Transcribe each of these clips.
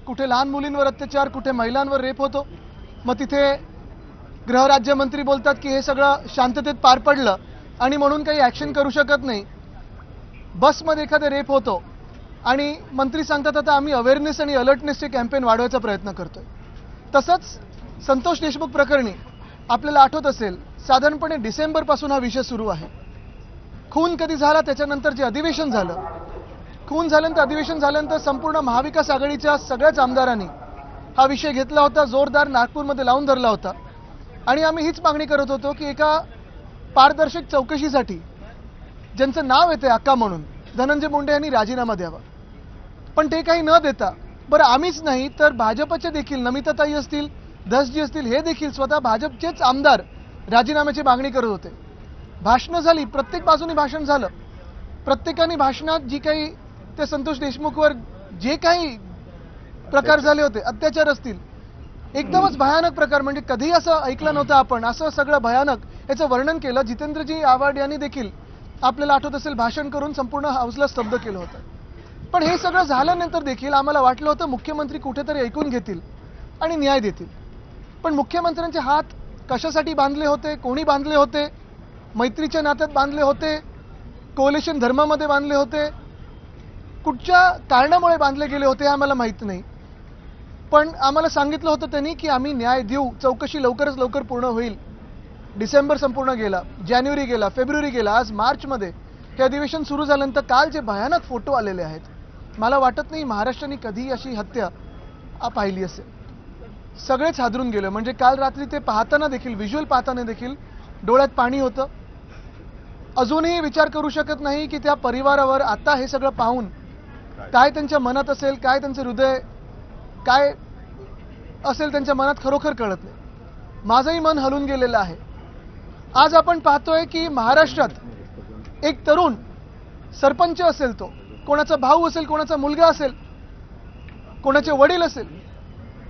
कुठे लहान मुलींवर अत्याचार, कुठे महिलांवर रेप होतो. मग तिथे गृहराज्यमंत्री बोलतात की हे सगळं शांततेत पार पडलं आणि म्हणून काही ॲक्शन करू शकत नाही. बसमध्ये एखादा रेप होतो आणि मंत्री सांगतात आता आम्ही अवेअरनेस आणि अलर्टनेसचे कॅम्पेन वाढवायचा प्रयत्न करतोय. तसंच संतोष देशमुख प्रकरणी आपल्याला आठवत असेल साधारणपणे डिसेंबरपासून हा विषय सुरू आहे. खून कधी झाला त्याच्यानंतर जे अधिवेशन झालं, खून झाल्यानंतर अधिवेशन झाल्यानंतर संपूर्ण महाविकास आघाडीच्या सगळ्याच आमदारांनी हा विषय घेतला होता, जोरदार नागपूरमध्ये लावून धरला होता. आणि आम्ही हीच मागणी करत होतो की एका पारदर्शक चौकशीसाठी ज्यांचं नाव येते अक्का म्हणून धनंजय मुंडे यांनी राजीनामा द्यावा. पण ते काही न देता बरं आम्हीच नाही तर भाजपचे देखील नमिताताई असतील, धसजी असतील, हे देखील स्वतः भाजपचेच आमदार राजीनाम्याची मागणी करत होते. भाषणं झाली, प्रत्येक बाजूने भाषण झालं. प्रत्येकाने भाषणात जी काही ते संतोष देशमुखवर जे काही प्रकार झाले होते, अत्याचार असतील, एकदमच भयानक प्रकार, म्हणजे कधीही असं ऐकलं नव्हतं आपण, असं सगळं भयानक याचं वर्णन केलं. जितेंद्रजी आव्हाड यांनी देखील आपल्याला आठवत असेल भाषण करून संपूर्ण हाऊसला स्तब्ध केलं होतं. पण हे सगळं झाल्यानंतर देखील आम्हाला वाटलं होतं मुख्यमंत्री कुठेतरी ऐकून घेतील आणि न्याय देतील. पण मुख्यमंत्र्यांचे हात कशासाठी बांधले होते, कोणी बांधले होते, मैत्रीच्या नात्यात बांधले होते, कोअलिशन धर्मामध्ये बांधले होते, कुठच्या कारणामुळे बांधले गेले होते हे आम्हाला माहीत नाही. पण आम्हाला सांगितलं होतं त्यांनी की आम्ही न्याय देऊ, चौकशी लवकरच लवकर पूर्ण होईल. डिसेंबर संपूर्ण गेला, जानेवारी गेला, फेब्रुवारी गेला, आज मार्चमध्ये हे अधिवेशन सुरू झाल्यानंतर काल जे भयानक फोटो आलेले आहेत, मला वाटत नाही महाराष्ट्राने कधी अशी हत्या पाहिली असेल. सगळेच हादरून गेले. म्हणजे काल रात्री ते पाहताना देखील, व्हिज्युअल पाहताना देखील डोळ्यात पाणी होतं. अजूनही विचार करू शकत नाही की त्या परिवारावर आता हे सगळं पाहून काय त्यांच्या मनात असेल, काय त्यांचं हृदय काय असेल त्यांच्या मनात, खरोखर कळत नाही. माझंही मन हलून गेलेलं आहे. आज आपण पाहतोय की महाराष्ट्रात एक तरुण सरपंच असेल, तो कोणाचा भाऊ असेल, कोणाचा मुलगा असेल, कोणाचे वडील असेल,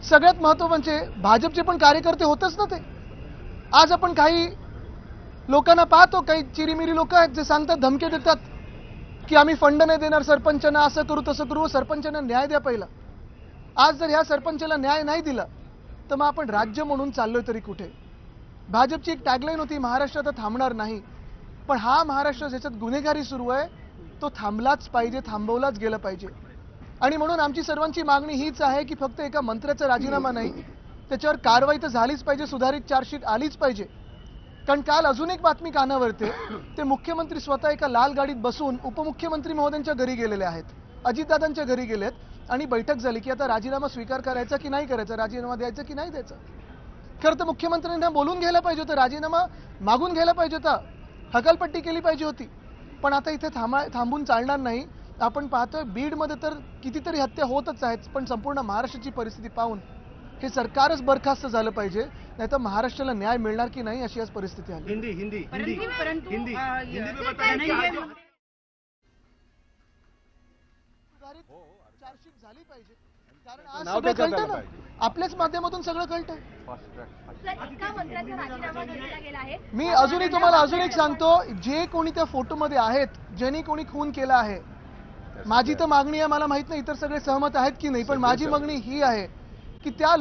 सगळ्यात महत्त्व म्हणजे भाजपचे पण कार्यकर्ते होतच ना ते. आज आपण काही लोकांना पाहतो, काही चिरीमिरी लोक आहेत जे सांगतात, धमके देतात की आम्ही फंड नाही देणार सरपंचांना, असं करू तसं करू, सरपंचांना न्याय द्या पहिला. आज जर ह्या सरपंचाला न्याय नाही दिला तर मग आपण राज्य म्हणून चाललोय तरी कुठे. भाजपची एक टॅगलाईन होती, महाराष्ट्र आता थांबणार नाही. पण हा महाराष्ट्र ज्याच्यात गुन्हेगारी सुरू आहे तो थांबलाच पाहिजे, थांबवलाच गेलं पाहिजे. आणि म्हणून आमची सर्वांची मागणी हीच आहे की फक्त एका मंत्र्याचा राजीनामा नाही, त्याच्यावर कारवाई तर झालीच पाहिजे, सुधारित चार्जशीट आलीच पाहिजे. कारण काल अजून एक बातमी कानावरते, ते मुख्यमंत्री स्वतः एका लाल गाडीत बसून उपमुख्यमंत्री महोदयांच्या घरी गेलेले आहेत, अजितदादांच्या घरी गेलेत आणि बैठक झाली की आता राजीनामा स्वीकार करायचा की नाही करायचा, राजीनामा द्यायचा की नाही द्यायचा. खरं तर मुख्यमंत्र्यांना बोलून घ्यायला पाहिजे होतं, राजीनामा मागून घ्यायला पाहिजे होता, हकालपट्टी केली पाहिजे होती. पण आता इथे थांबून चालणार नाही. आपण पाहतोय बीडमध्ये तर कितीतरी हत्या होतच आहेत. पण संपूर्ण महाराष्ट्राची परिस्थिती पाहून हे सरकारच बरखास्त झालं पाहिजे, नाहीतर महाराष्ट्राला न्याय मिळणार की नाही अशी आज परिस्थिती आली. चार्जशीट झाली पाहिजे, कारण आज सगळं कळतं ना, आपल्याच माध्यमातून सगळं कळतं. मी अजूनही तुम्हाला अजून एक सांगतो, जे कोणी त्या फोटोमध्ये आहेत, ज्यांनी कोणी खून केला आहे, माझी तर मागणी आहे, मला माहित नाही इतर सगळे सहमत आहेत की नाही, पण माझी मागणी ही आहे की त्या